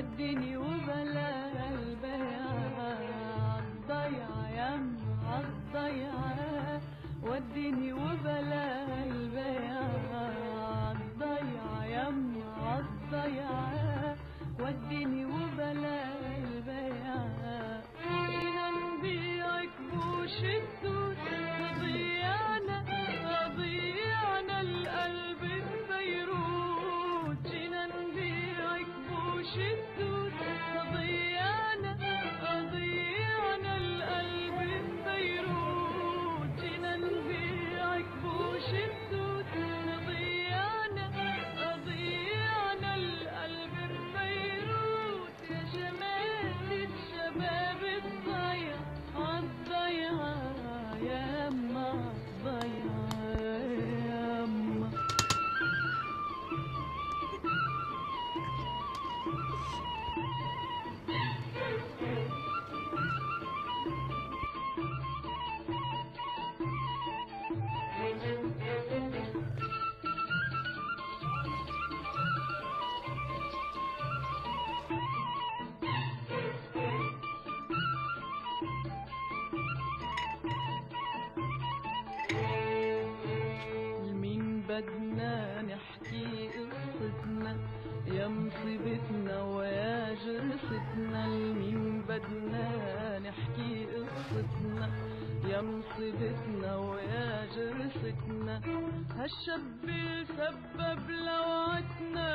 وديني وبلا البيعة عالضيعة يما عالضيعة وديني وبلا البيعة عالضيعة يما عالضيعة وديني وبلا البيعة فينا نبيعك بوش السود ضيعنا القلب ببيروت جينا نبيعك بوش السود ضيعنا القلب ببيروت جينا نبيعك بوش السود ضيعنا القلب ببيروت يا جمال الشباب الضيع عالضيعة ياما عالضيعة ياما بدنا نحكي قصتنا يا مصيبتنا ويا جرستنا لمين بدنا نحكي قصتنا يا مصيبتنا ويا جرستنا هالشاب سبب لوعتنا